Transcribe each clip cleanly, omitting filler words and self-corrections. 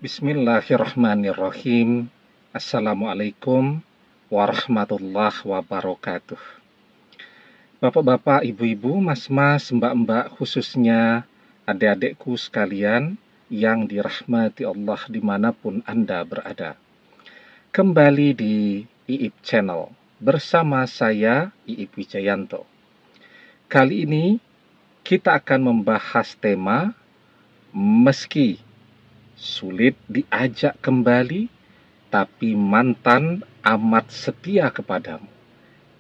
Bismillahirrahmanirrahim. Assalamualaikum warahmatullahi wabarakatuh. Bapak-bapak, ibu-ibu, mas-mas, mbak-mbak, khususnya adik-adikku sekalian yang dirahmati Allah dimanapun Anda berada. Kembali di IIP Channel bersama saya, IIP Wijayanto. Kali ini kita akan membahas tema meski sulit diajak kembali, tapi mantan amat setia kepadamu.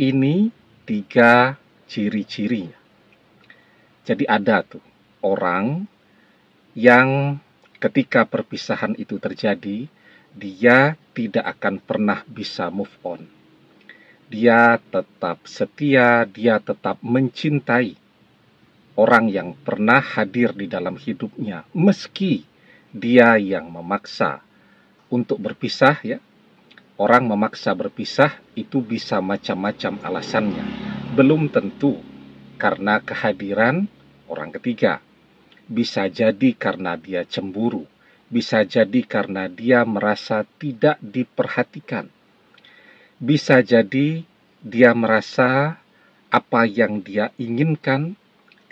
Ini 3 ciri-cirinya. Jadi ada tuh orang yang ketika perpisahan itu terjadi, dia tidak akan pernah bisa move on. Dia tetap setia, dia tetap mencintai orang yang pernah hadir di dalam hidupnya, meski dia yang memaksa untuk berpisah, ya. Orang memaksa berpisah itu bisa macam-macam alasannya. Belum tentu karena kehadiran orang ketiga. Bisa jadi karena dia cemburu. Bisa jadi karena dia merasa tidak diperhatikan. Bisa jadi dia merasa apa yang dia inginkan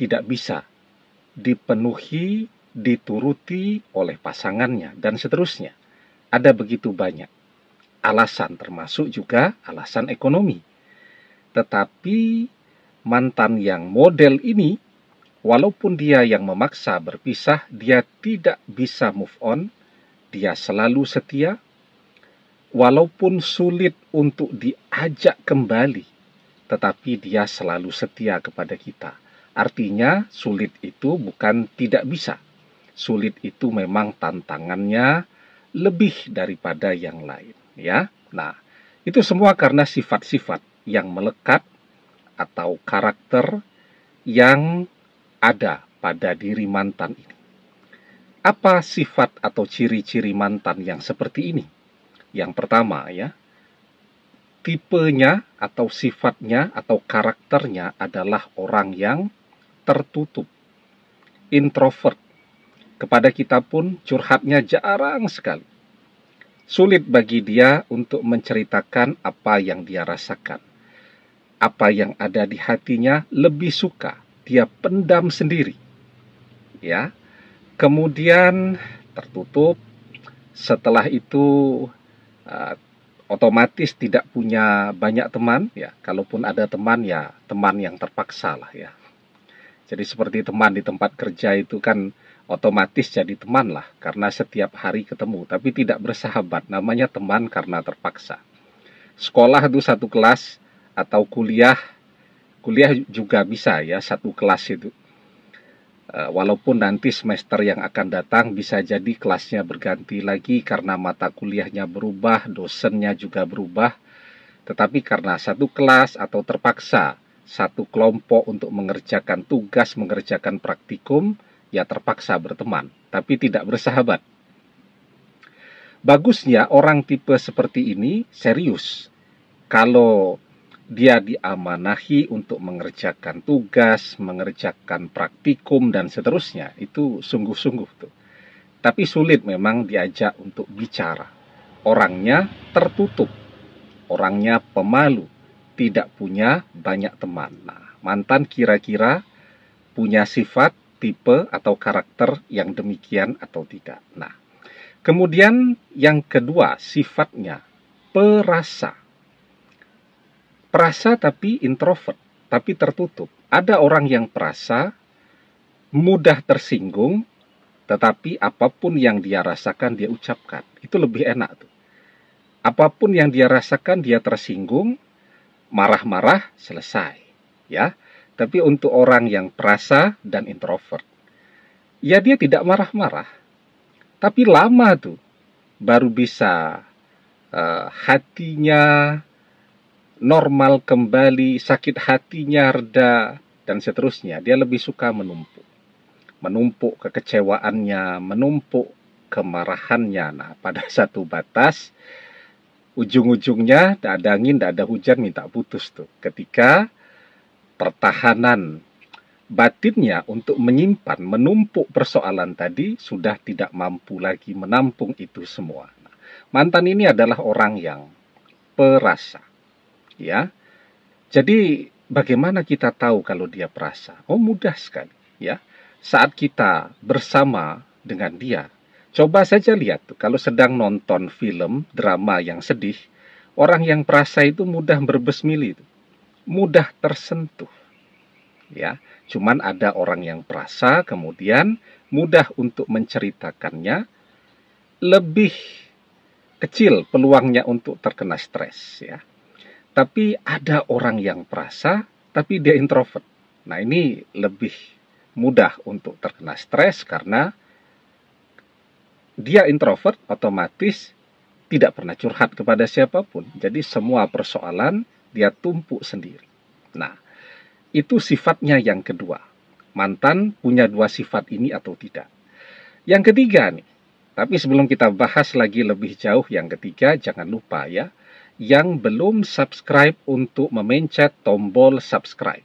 tidak bisa dipenuhi, dituruti oleh pasangannya, dan seterusnya. Ada begitu banyak alasan, termasuk juga alasan ekonomi. Tetapi mantan yang model ini, walaupun dia yang memaksa berpisah, dia tidak bisa move on, dia selalu setia, walaupun sulit untuk diajak kembali, tetapi dia selalu setia kepada kita. Artinya sulit itu bukan tidak bisa. Sulit itu memang tantangannya lebih daripada yang lain, ya. Nah, itu semua karena sifat-sifat yang melekat atau karakter yang ada pada diri mantan ini. Apa sifat atau ciri-ciri mantan yang seperti ini? Yang pertama, ya, tipenya atau sifatnya atau karakternya adalah orang yang tertutup, introvert. Kepada kita pun curhatnya jarang sekali. Sulit bagi dia untuk menceritakan apa yang dia rasakan. Apa yang ada di hatinya lebih suka dia pendam sendiri. Ya. Kemudian tertutup. Setelah itu otomatis tidak punya banyak teman, ya. Kalaupun ada teman, ya teman yang terpaksa lah, ya. Jadi seperti teman di tempat kerja itu kan otomatis jadi teman lah, karena setiap hari ketemu, tapi tidak bersahabat, namanya teman karena terpaksa. Sekolah itu satu kelas, atau kuliah juga bisa, ya, satu kelas itu. Walaupun nanti semester yang akan datang bisa jadi kelasnya berganti lagi karena mata kuliahnya berubah, dosennya juga berubah, tetapi karena satu kelas atau terpaksa satu kelompok untuk mengerjakan tugas, mengerjakan praktikum, ya terpaksa berteman, tapi tidak bersahabat. Bagusnya orang tipe seperti ini serius. Kalau dia diamanahi untuk mengerjakan tugas, mengerjakan praktikum, dan seterusnya, itu sungguh-sungguh tuh. Tapi sulit memang diajak untuk bicara. Orangnya tertutup, orangnya pemalu, tidak punya banyak teman. Nah, mantan kira-kira punya sifat, tipe, atau karakter yang demikian atau tidak. Nah, kemudian yang kedua, sifatnya perasa. Perasa tapi introvert, tapi tertutup. Ada orang yang perasa, mudah tersinggung, tetapi apapun yang dia rasakan, dia ucapkan. Itu lebih enak tuh. Apapun yang dia rasakan, dia tersinggung, marah-marah, selesai, ya. Tapi untuk orang yang perasa dan introvert, ya dia tidak marah-marah, tapi lama tuh baru bisa hatinya normal kembali, sakit hatinya reda, dan seterusnya. Dia lebih suka menumpuk kekecewaannya, menumpuk kemarahannya. Nah, pada satu batas, ujung-ujungnya tidak ada angin, tidak ada hujan, minta putus tuh. Ketika pertahanan batinnya untuk menyimpan, menumpuk persoalan tadi sudah tidak mampu lagi menampung itu semua. Nah, mantan ini adalah orang yang perasa, ya. Jadi bagaimana kita tahu kalau dia perasa? Oh, mudah sekali, ya. Saat kita bersama dengan dia, coba saja lihat tuh, kalau sedang nonton film drama yang sedih, orang yang perasa itu mudah berbesmili, mudah tersentuh, ya. Cuman ada orang yang perasa kemudian mudah untuk menceritakannya, lebih kecil peluangnya untuk terkena stres, ya. Tapi ada orang yang perasa tapi dia introvert. Nah, ini lebih mudah untuk terkena stres karena dia introvert, otomatis tidak pernah curhat kepada siapapun. Jadi semua persoalan dia tumpuk sendiri. Nah, itu sifatnya yang kedua. Mantan punya dua sifat ini atau tidak. Yang ketiga nih, tapi sebelum kita bahas lagi lebih jauh yang ketiga, jangan lupa ya, yang belum subscribe untuk memencet tombol subscribe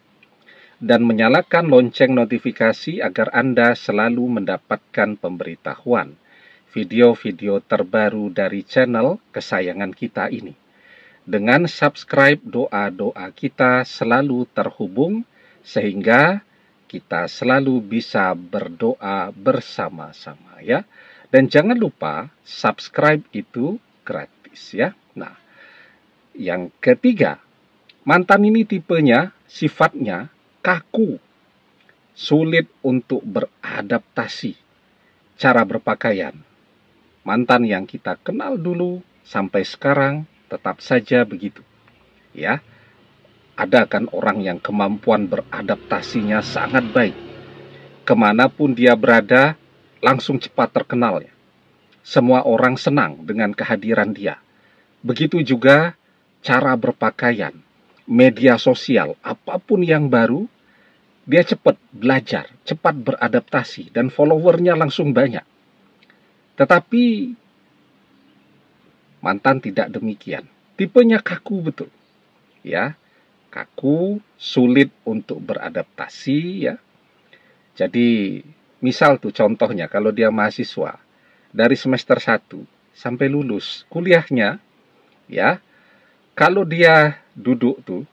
dan menyalakan lonceng notifikasi agar Anda selalu mendapatkan pemberitahuan video-video terbaru dari channel kesayangan kita ini. Dengan subscribe, doa-doa kita selalu terhubung sehingga kita selalu bisa berdoa bersama-sama, ya. Dan jangan lupa subscribe itu gratis, ya. Nah, yang ketiga, mantan ini tipenya, sifatnya kaku, sulit untuk beradaptasi cara berpakaian. Mantan yang kita kenal dulu sampai sekarang tetap saja begitu, ya. Ada kan orang yang kemampuan beradaptasinya sangat baik. Kemanapun dia berada, langsung cepat terkenal, ya. Semua orang senang dengan kehadiran dia. Begitu juga cara berpakaian, media sosial, apapun yang baru, dia cepat belajar, cepat beradaptasi, dan followernya langsung banyak. Tetapi mantan tidak demikian. Tipenya kaku betul, ya. Kaku, sulit untuk beradaptasi, ya. Jadi, misal tuh contohnya, kalau dia mahasiswa, dari semester 1 sampai lulus kuliahnya, ya, kalau dia duduk tuh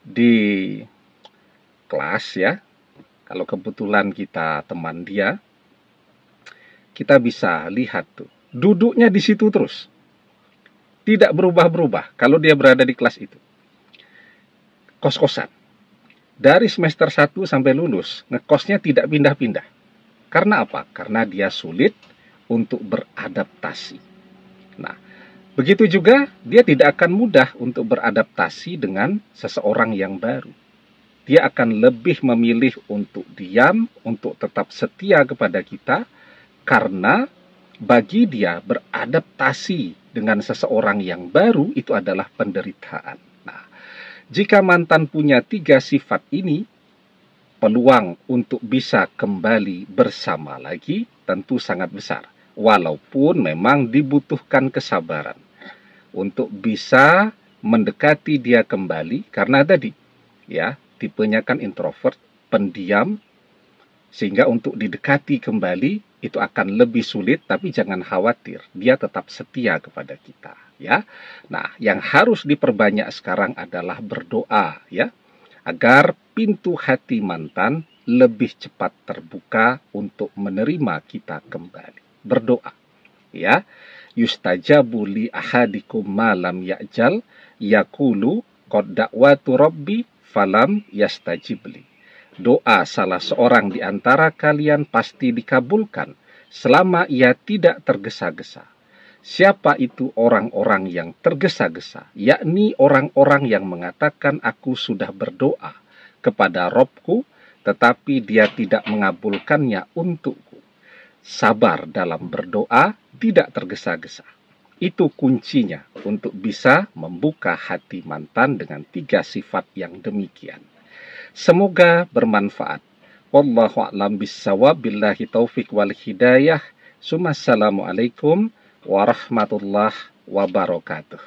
di kelas, ya, kalau kebetulan kita teman dia, kita bisa lihat tuh, duduknya di situ terus. Tidak berubah-berubah kalau dia berada di kelas itu. Kos-kosan. Dari semester 1 sampai lulus, ngekosnya tidak pindah-pindah. Karena apa? Karena dia sulit untuk beradaptasi. Nah, begitu juga dia tidak akan mudah untuk beradaptasi dengan seseorang yang baru. Dia akan lebih memilih untuk diam, untuk tetap setia kepada kita, karena bagi dia beradaptasi dengan seseorang yang baru itu adalah penderitaan. Nah, jika mantan punya 3 sifat ini, peluang untuk bisa kembali bersama lagi tentu sangat besar. Walaupun memang dibutuhkan kesabaran untuk bisa mendekati dia kembali, karena tadi, ya, tipenya kan introvert, pendiam, sehingga untuk didekati kembali itu akan lebih sulit, tapi jangan khawatir, dia tetap setia kepada kita, ya. Nah, yang harus diperbanyak sekarang adalah berdoa, ya, agar pintu hati mantan lebih cepat terbuka untuk menerima kita kembali. Berdoa, ya. Yustajabu li ahadikum malam ya'jal yaqulu qad da'watu rabbi falam yastajibli. Doa salah seorang di antara kalian pasti dikabulkan selama ia tidak tergesa-gesa. Siapa itu orang-orang yang tergesa-gesa? Yakni orang-orang yang mengatakan aku sudah berdoa kepada Robku, tetapi dia tidak mengabulkannya untukku. Sabar dalam berdoa, tidak tergesa-gesa. Itu kuncinya untuk bisa membuka hati mantan dengan 3 sifat yang demikian. Semoga bermanfaat. Wallahu a'lam bissawab, billahi taufik wal hidayah. Assalamualaikum warahmatullahi wabarakatuh.